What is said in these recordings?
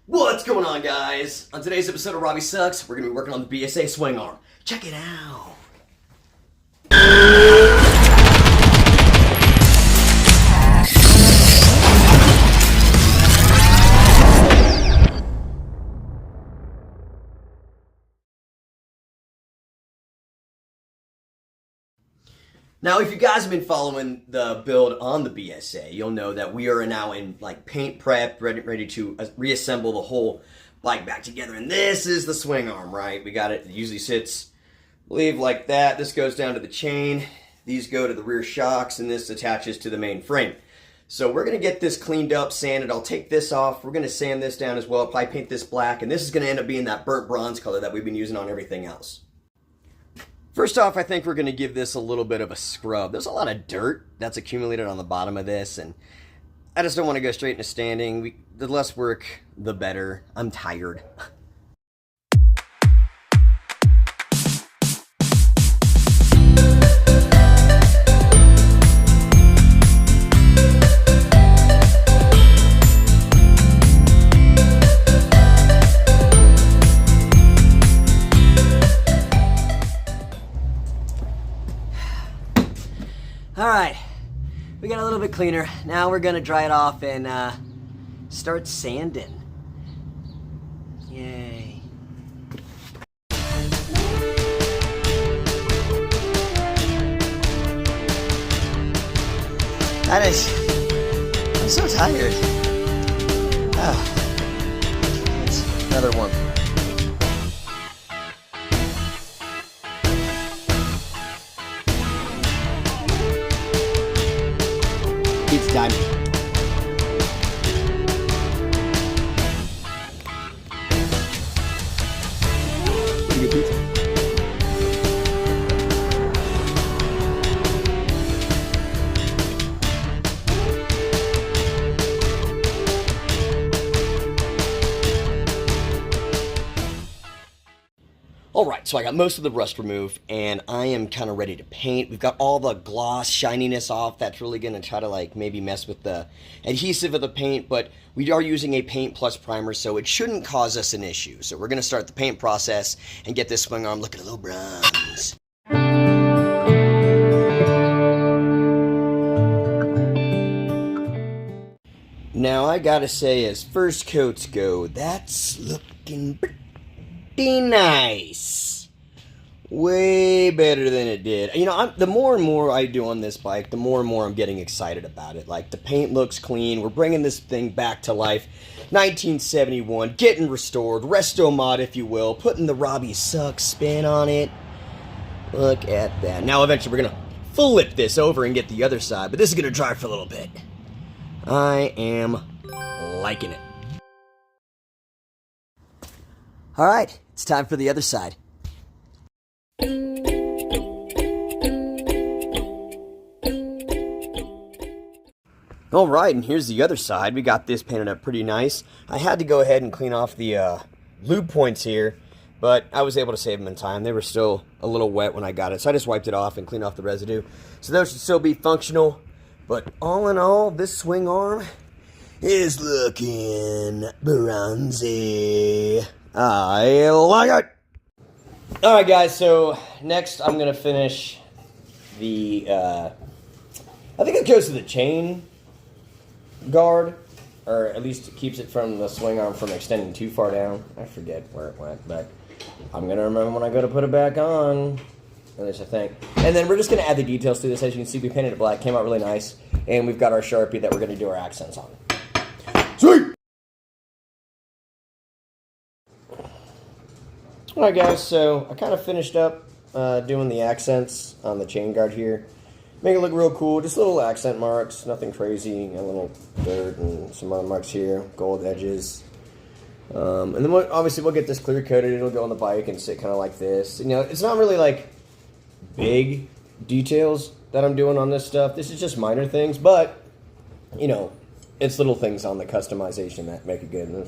What's going on, guys? On today's episode of Robbie Sucks, we're going to be working on the BSA swing arm. Check it out. Now, if you guys have been following the build on the BSA, you'll know that we are now in like paint prep, ready to reassemble the whole bike back together. And this is the swing arm, right? We got it. It usually sits, I believe, like that. This goes down to the chain. These go to the rear shocks, and this attaches to the main frame. So we're going to get this cleaned up, sanded. I'll take this off. We're going to sand this down as well. I'll probably paint this black, and this is going to end up being that burnt bronze color that we've been using on everything else. First off, I think we're going to give this a little bit of a scrub. There's a lot of dirt that's accumulated on the bottom of this, and I just don't want to go straight into standing. The less work, the better. I'm tired. Alright, we got a little bit cleaner. Now we're gonna dry it off and start sanding. Yay. I'm so tired. That's another one. It's time. Pretty good pizza. Alright, so I got most of the rust removed, and I am kind of ready to paint. We've got all the gloss shininess off. That's really going to try to like maybe mess with the adhesive of the paint, but we are using a paint plus primer, so it shouldn't cause us an issue. So we're going to start the paint process and get this swing arm looking a little bronze. Now I gotta say, as first coats go, that's looking pretty nice. Way better than it did. You know, the more and more I do on this bike, the more and more I'm getting excited about it. Like, the paint looks clean. We're bringing this thing back to life. 1971, getting restored. Resto mod, if you will. Putting the Robbie Sucks spin on it. Look at that. Now, eventually, we're going to flip this over and get the other side. But this is going to dry for a little bit. I am liking it. Alright, it's time for the other side. Alright, and here's the other side. We got this painted up pretty nice. I had to go ahead and clean off the lube points here, but I was able to save them in time. They were still a little wet when I got it, so I just wiped it off and cleaned off the residue. So those should still be functional, but all in all, this swing arm is looking bronzy. I like it! Alright guys, so next I'm going to finish the, I think it goes to the chain guard, or at least it keeps it from the swing arm from extending too far down. I forget where it went, but I'm going to remember when I go to put it back on. At least I think. And then we're just going to add the details to this. As you can see, we painted it black, came out really nice, and we've got our Sharpie that we're going to do our accents on. Sweet! Alright guys, so I kind of finished up doing the accents on the chain guard here. Make it look real cool, just little accent marks, nothing crazy, a little dirt and some other marks here, gold edges. And then obviously we'll get this clear coated, it'll go on the bike and sit kind of like this. You know, it's not really like big details that I'm doing on this stuff, this is just minor things, but, you know, it's little things on the customization that make it good. And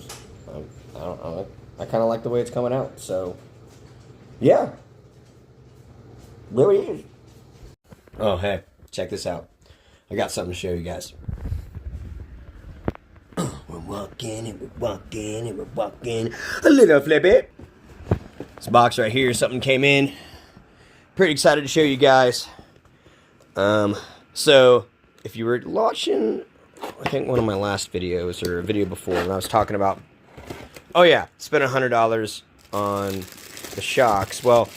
I don't know. I kind of like the way it's coming out. So, yeah. There he is. Oh, hey. Check this out. I got something to show you guys. One walking, and we're walking, and we're walking. A little flippy. This box right here, something came in. Pretty excited to show you guys. So, if you were watching, I think one of my last videos, or a video before, when I was talking about, oh yeah, spent $100 on the shocks. Well,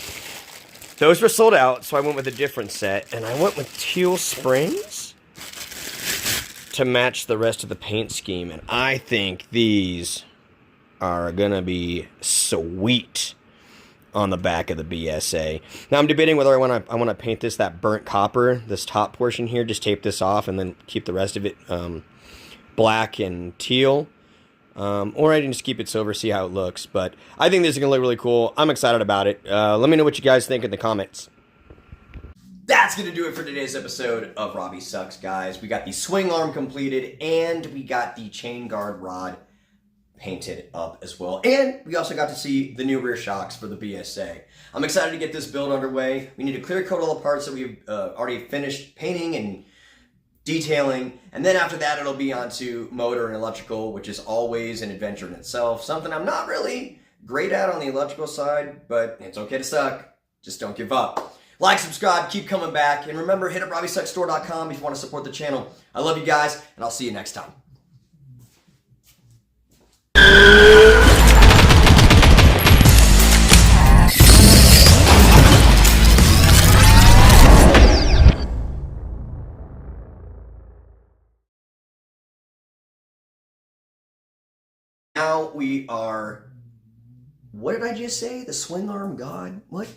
those were sold out, so I went with a different set, and I went with teal springs to match the rest of the paint scheme, and I think these are gonna be sweet on the back of the BSA. Now I'm debating whether I want to paint this that burnt copper, this top portion here, just tape this off and then keep the rest of it black and teal, or I can just keep it silver, see how it looks. But I think this is gonna look really cool. I'm excited about it. Let me know what you guys think in the comments. That's gonna do it for today's episode of Robbie Sucks, guys. We got the swing arm completed, and we got the chain guard rod painted up as well. And we also got to see the new rear shocks for the BSA. I'm excited to get this build underway. We need to clear coat all the parts that we've already finished painting and detailing. And then after that, it'll be on to motor and electrical, which is always an adventure in itself. Something I'm not really great at on the electrical side, but it's okay to suck. Just don't give up. Like, subscribe, keep coming back. And remember, hit up RobbieSucksStore.com if you want to support the channel. I love you guys, and I'll see you next time. Now we are, what did I just say? The swing arm god? What?